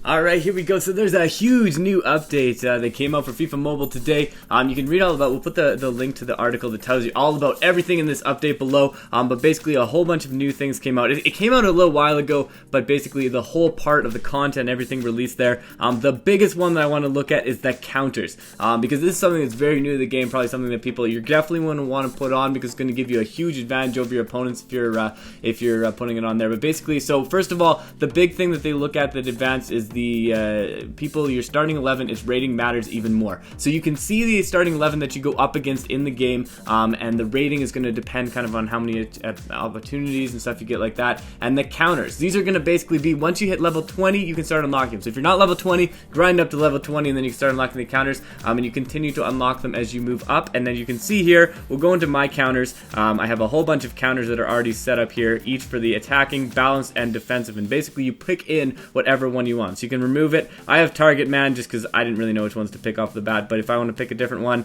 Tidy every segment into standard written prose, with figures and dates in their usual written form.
Alright, here we go. So there's a huge new update that came out for FIFA Mobile today. You can read all about, we'll put the link to the article that tells you all about everything in this update below. But basically a whole bunch of new things came out. It came out a little while ago, but basically the whole part of the content, everything released there. The biggest one that I want to look at is the counters. Because this is something that's very new to the game, probably something that you're definitely going to want to put on because it's going to give you a huge advantage over your opponents if you're putting it on there. But basically, so first of all, the big thing that they look at that advance is the people, your starting 11 is rating matters even more. So you can see the starting 11 that you go up against in the game, and the rating is going to depend kind of on how many opportunities and stuff you get like that. And the counters, these are going to basically be, once you hit level 20, you can start unlocking them. So if you're not level 20, grind up to level 20 and then you can start unlocking the counters, and you continue to unlock them as you move up. And then you can see here, we'll go into my counters. I have a whole bunch of counters that are already set up here, each for the attacking, balanced, and defensive. And basically you pick in whatever one you want. So you can remove it. I have target man just because I didn't really know which ones to pick off the bat, but if I want to pick a different one,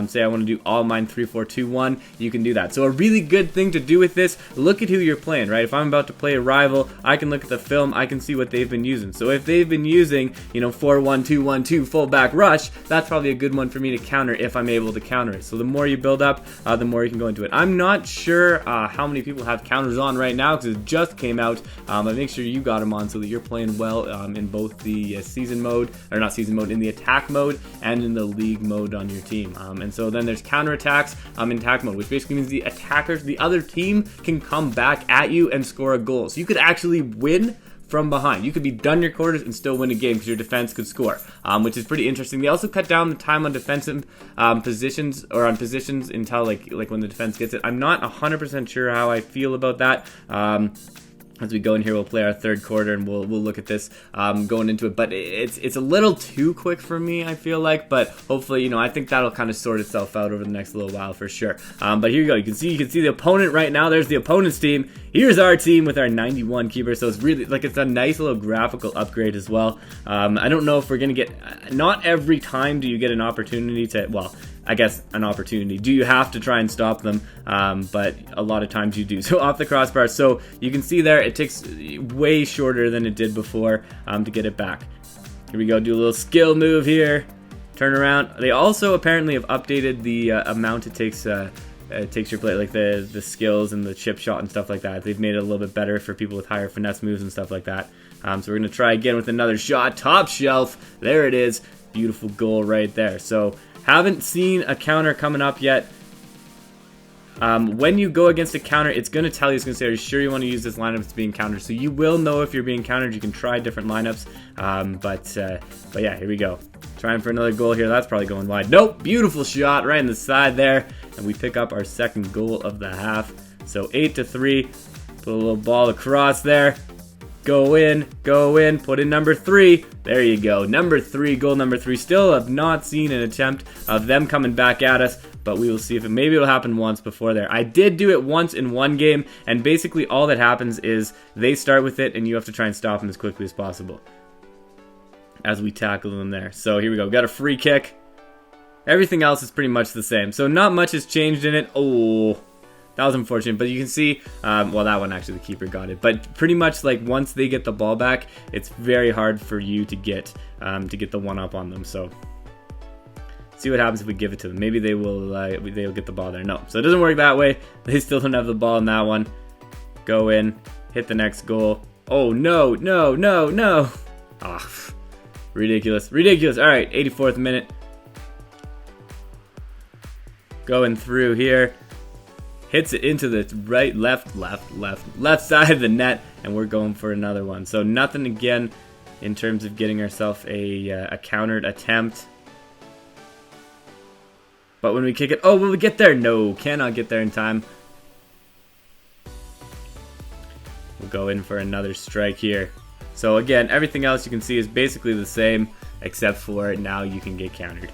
say I want to do all mine 3-4-2-1, you can do that. So a really good thing to do with this, look at who you're playing, right? If I'm about to play a rival, I can look at the film, I can see what they've been using. So if they've been using, 4-1-2-1-2 fullback rush, that's probably a good one for me to counter if I'm able to counter it. So the more you build up, the more you can go into it. I'm not sure how many people have counters on right now because it just came out, but make sure you got them on so that you're playing well in both the season mode, or not season mode, in the attack mode and in the league mode on your team. And so then there's counter attacks in attack mode, which basically means the attackers, the other team, can come back at you and score a goal. So you could actually win from behind. You could be done your quarters and still win a game because your defense could score, which is pretty interesting. They also cut down the time on defensive positions, or on positions until like when the defense gets it. I'm not 100% sure how I feel about that. As we go in here, we'll play our third quarter and we'll look at this going into it. But it's a little too quick for me, I feel like. But hopefully, I think that'll kind of sort itself out over the next little while for sure. But here you go. You can see the opponent right now. There's the opponent's team. Here's our team with our 91 keeper. So it's really it's a nice little graphical upgrade as well. I don't know if we're gonna get. Not every time do you get an opportunity to. Well, I guess an opportunity. Do you have to try and stop them? But a lot of times you do. So off the crossbar. So you can see there, it takes way shorter than it did before to get it back. Here we go. Do a little skill move here. Turn around. They also apparently have updated the amount it takes your play, like the skills and the chip shot and stuff like that. They've made it a little bit better for people with higher finesse moves and stuff like that. So we're going to try again with another shot. Top shelf. There it is. Beautiful goal right there. So haven't seen a counter coming up yet. When you go against a counter, it's going to tell you, it's going to say, are you sure you want to use this lineup that's being countered? So you will know if you're being countered. You can try different lineups. But yeah, here we go. Trying for another goal here. That's probably going wide. Nope. Beautiful shot right in the side there. And we pick up our second goal of the half. So 8-3. Put a little ball across there. Go in, put in number 3. There you go. Number 3, goal number 3. Still have not seen an attempt of them coming back at us, but we will see if maybe it'll happen once before there. I did do it once in one game, and basically all that happens is they start with it, and you have to try and stop them as quickly as possible as we tackle them there. So here we go. Got a free kick. Everything else is pretty much the same. So not much has changed in it. Oh, that was unfortunate, but you can see, well, that one actually the keeper got it. But pretty much once they get the ball back, it's very hard for you to get the one up on them. So see what happens if we give it to them. Maybe they'll get the ball there. No, so it doesn't work that way. They still don't have the ball in that one. Go in, hit the next goal. Oh no! Ah, ridiculous. All right, 84th minute. Going through here. Hits it into the left side of the net, and we're going for another one. So nothing again in terms of getting ourselves a countered attempt. But when we kick it, oh, will we get there? No, cannot get there in time. We'll go in for another strike here. So again, everything else you can see is basically the same, except for now you can get countered.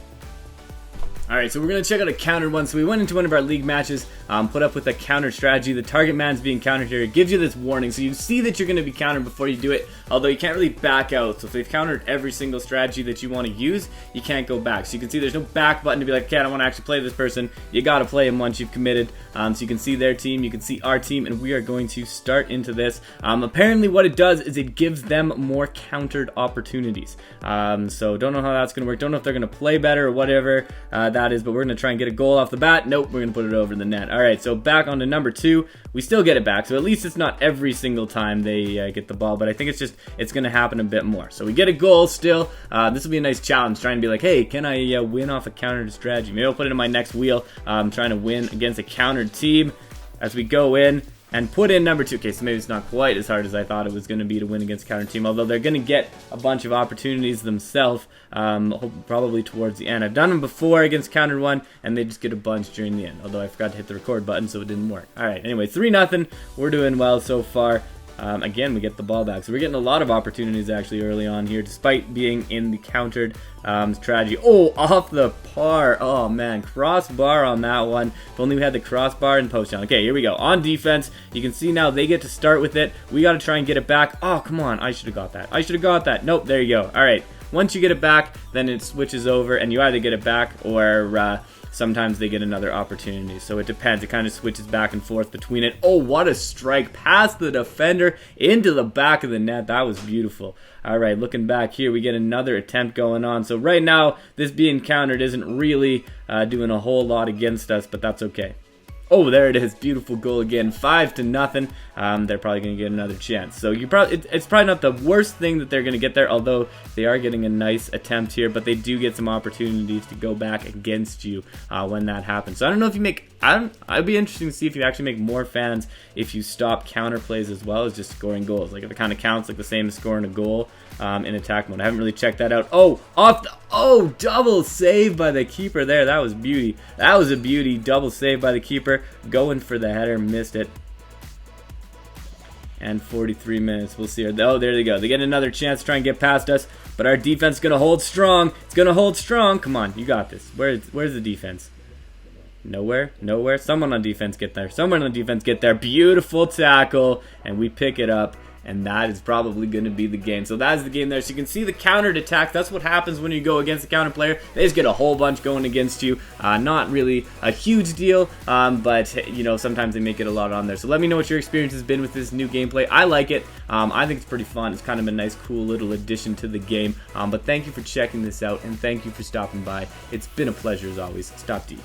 Alright, so we're going to check out a countered one. So we went into one of our league matches, put up with a counter strategy. The target man's being countered here. It gives you this warning. So you see that you're going to be countered before you do it, although you can't really back out. So if they've countered every single strategy that you want to use, you can't go back. So you can see there's no back button to be like, okay, I don't want to actually play this person. You got to play him once you've committed. So you can see their team, you can see our team, and we are going to start into this. Apparently what it does is it gives them more countered opportunities. So don't know how that's going to work. Don't know if they're going to play better or whatever that is, but we're going to try and get a goal off the bat. Nope, we're going to put it over the net. Alright, so back on to number 2. We still get it back, so at least it's not every single time they get the ball, but I think it's going to happen a bit more. So we get a goal still. This will be a nice challenge, trying to be like, hey, can I win off a countered strategy? Maybe I'll put it in my next wheel, trying to win against a countered team as we go in and put in number 2. Okay, so maybe it's not quite as hard as I thought it was going to be to win against a counter team, although they're going to get a bunch of opportunities themselves, probably towards the end. I've done them before against counter one, and they just get a bunch during the end, although I forgot to hit the record button, so it didn't work. Alright, anyway, 3-0. We're doing well so far. Again, we get the ball back. So we're getting a lot of opportunities actually early on here, despite being in the countered strategy. Oh, off the par. Oh, man. Crossbar on that one. If only we had the crossbar and post down. Okay, here we go. On defense, you can see now they get to start with it. We got to try and get it back. Oh, come on. I should have got that. I should have got that. Nope, there you go. All right. Once you get it back, then it switches over, and you either get it back or sometimes they get another opportunity. So it depends. It kind of switches back and forth between it. Oh, what a strike. Past the defender into the back of the net. That was beautiful. All right, looking back here, we get another attempt going on. So right now, this being countered isn't really doing a whole lot against us, but that's okay. Oh, there it is. Beautiful goal again. 5-0. They're probably going to get another chance. So it's probably not the worst thing that they're going to get there, although they are getting a nice attempt here, but they do get some opportunities to go back against you when that happens. So I don't know if you make... I'd be interested to see if you actually make more fans if you stop counter plays as well as just scoring goals. Like if it kind of counts like the same as scoring a goal in attack mode. I haven't really checked that out. Oh, double save by the keeper there. That was beauty. That was a beauty. Double save by the keeper. Going for the header. Missed it. And 43 minutes. We'll see. Oh, there they go. They get another chance to try and get past us. But our defense is going to hold strong. It's going to hold strong. Come on. You got this. Where's the defense? Nowhere. Someone on defense get there. Beautiful tackle. And we pick it up. And that is probably going to be the game. So that's the game there. So you can see the countered attack. That's what happens when you go against a counter player. They just get a whole bunch going against you. Not really a huge deal, but you know, sometimes they make it a lot on there. So let me know what your experience has been with this new gameplay. I like it. I think it's pretty fun. It's kind of a nice, cool little addition to the game. But thank you for checking this out, and thank you for stopping by. It's been a pleasure as always. Stopde.